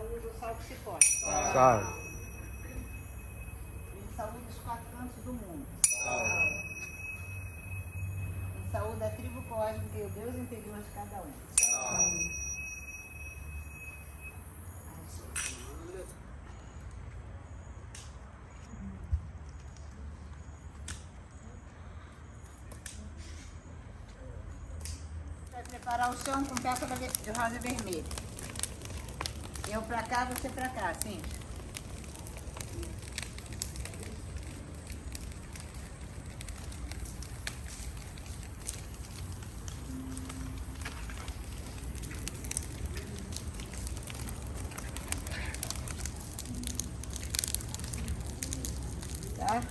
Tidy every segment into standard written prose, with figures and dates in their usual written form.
saúde o sol que se pode. Salve. Em saúde os 4 cantos do mundo. Em saúde a tribo cósmica e o Deus interior de cada um. Vai preparar o chão com pétala de rosa vermelha. Eu pra cá, você pra cá, sim. Tá?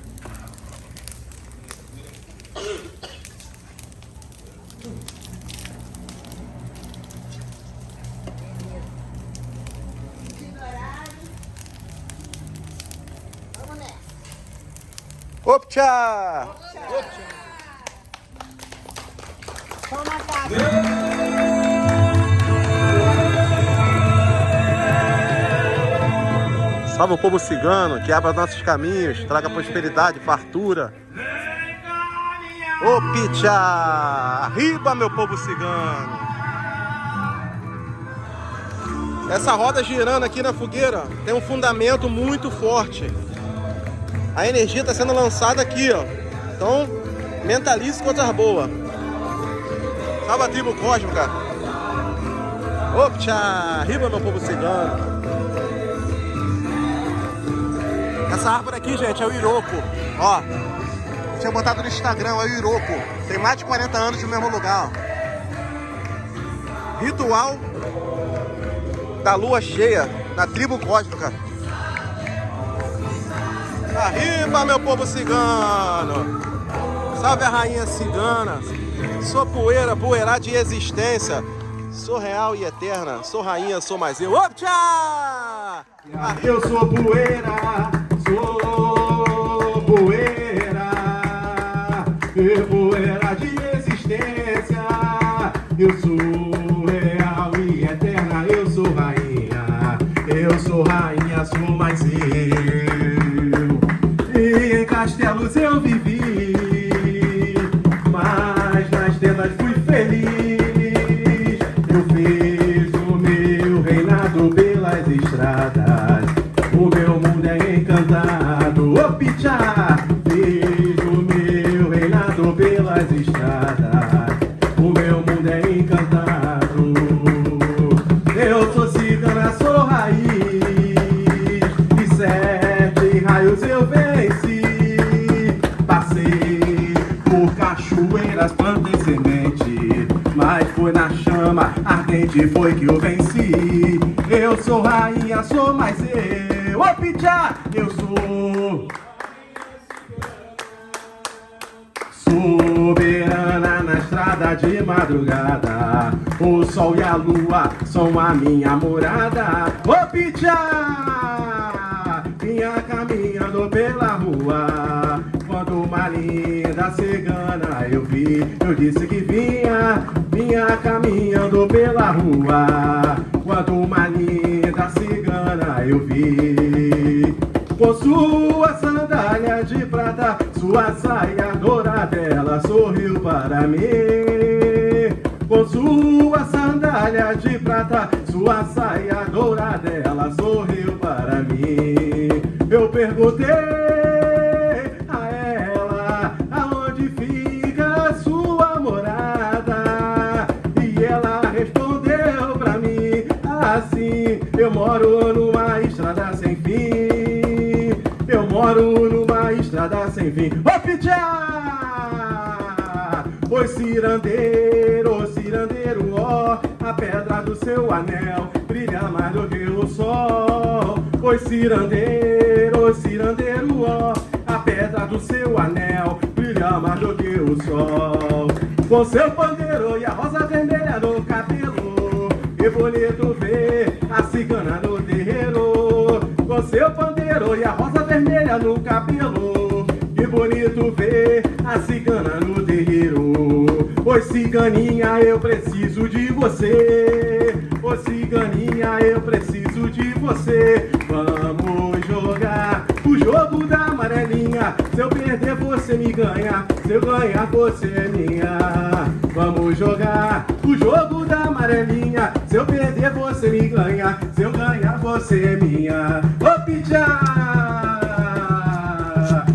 Vamos nessa. Optcha! Toma a casa. Salve o povo cigano, que abra nossos caminhos, traga prosperidade, fartura. Optcha! Arriba, meu povo cigano! Essa roda girando aqui na fogueira tem um fundamento muito forte. A energia está sendo lançada aqui, ó. Então, mentalize coisas boas. Salve a tribo cósmica. Optcha! Arriba, meu povo cigano. Essa árvore aqui, gente, é o Iroko. Ó, tinha botado no Instagram, é o Iroko. Tem mais de 40 anos no mesmo lugar, ó. Ritual da lua cheia na tribo cósmica. Arriba, meu povo cigano. Salve a rainha cigana. Sou poeira, poeira de existência. Sou real e eterna. Sou rainha, sou mais eu. Optcha! Eu sou poeira, sou poeira, poeira de existência. Eu sou real e eterna, eu sou rainha, sou mais eu. E em castelos eu vivi, mas nas tendas fui feliz. Eu fiz o meu reinado pelas estradas, o meu mundo é encantado. Optcha! Fiz o meu reinado pelas estradas, o meu mundo é encantado. Eu sou cigana, sou raiz, e 7 raios eu venci. Passei por cachoeiras, plantei semente, mas foi na chama ardente foi que eu venci. Eu sou rainha, sou mais eu. Optcha! Eu sou soberana na estrada de madrugada. O sol e a lua são a minha morada. Optcha! Vinha caminhando pela rua, quando uma linda cigana eu vi, eu disse que vinha caminhando pela rua, quando uma linda cigana eu vi. Com sua sandália de prata, sua saia dourada, ela sorriu para mim. Com sua sandália de prata, sua saia dourada, ela sorriu para mim. Eu perguntei a ela aonde fica a sua morada, e ela respondeu pra mim assim: eu moro numa estrada sem fim. Eu moro numa estrada sem fim. Optcha! Oi cirandeiro, cirandeiro, ó, a pedra do seu anel brilha mais do que o sol. Oi cirandeiro, cirandeiro, ó, a pedra do seu anel brilha mais do que o sol. Com seu pandeiro e a rosa vermelha no cabelo, que bonito ver a cigana no terreiro. Com seu pandeiro e a rosa vermelha no cabelo, que bonito ver a cigana no terreiro. Oi ciganinha, eu preciso de você. Ô ciganinha, eu preciso de você. Vamos jogar o jogo da amarelinha. Se eu perder, você me ganha. Se eu ganhar, você é minha. Vamos jogar o jogo da amarelinha. Se eu perder, você me ganha. Se eu ganhar, você é minha. Ô Pichá!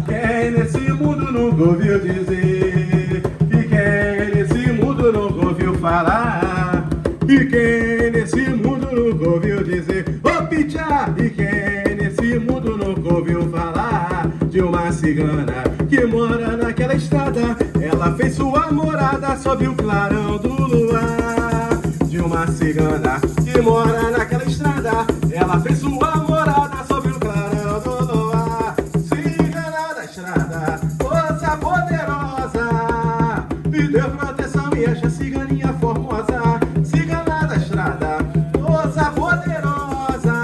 Quem nesse mundo nunca ouviu dizer? E quem nesse mundo nunca ouviu falar? E quem nesse mundo nunca ouviu dizer? Ô Pichá! E quem nesse mundo nunca ouviu falar de uma cigana que mora naquela estrada? Ela fez sua morada sob o clarão do luar. De uma cigana que mora naquela estrada, ela fez sua morada sob o clarão do luar. Cigana da estrada, força poderosa, me deu proteção e esta ciganinha formosa. Cigana da estrada, força poderosa,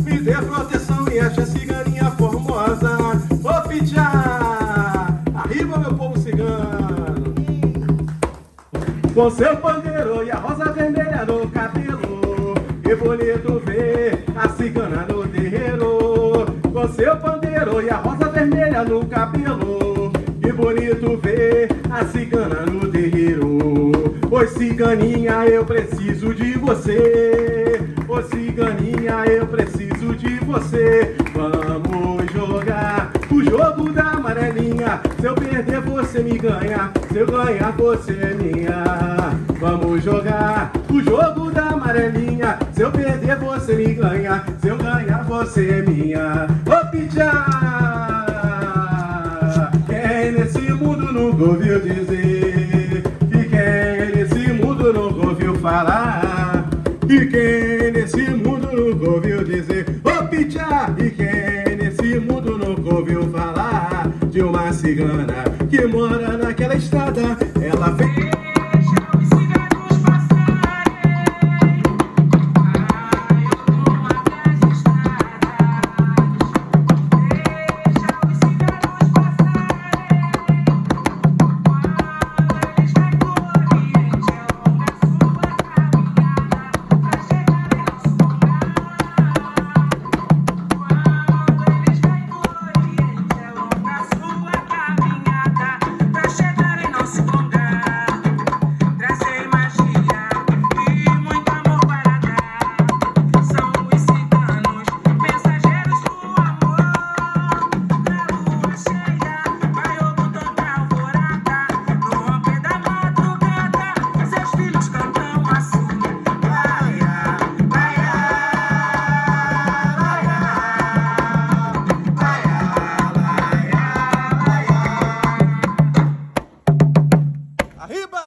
me deu proteção e esta ciganinha formosa. Ô Pichá, arriba meu povo cigano, com seu pandeiro e a rosa vermelha no cabelo. Que bonito ver a cigana no terreiro, com seu pandeiro e a rosa vermelha no cabelo. Que bonito ver a cigana no terreiro. Oi ciganinha, eu preciso de você. Oi ciganinha, eu preciso de você. Vamos jogar o jogo da amarelinha. Se eu perder, você me ganha. Se eu ganhar, você é minha. Vamos jogar o jogo da amarelinha. Se eu perder, você me ganha. Se eu ganhar, você é minha. Ô Pichá! Quem nesse mundo nunca ouviu dizer? E quem nesse mundo nunca ouviu falar? E quem nesse mundo nunca ouviu dizer? Ô Pichá! E quem nesse mundo nunca ouviu falar de uma cigana que mora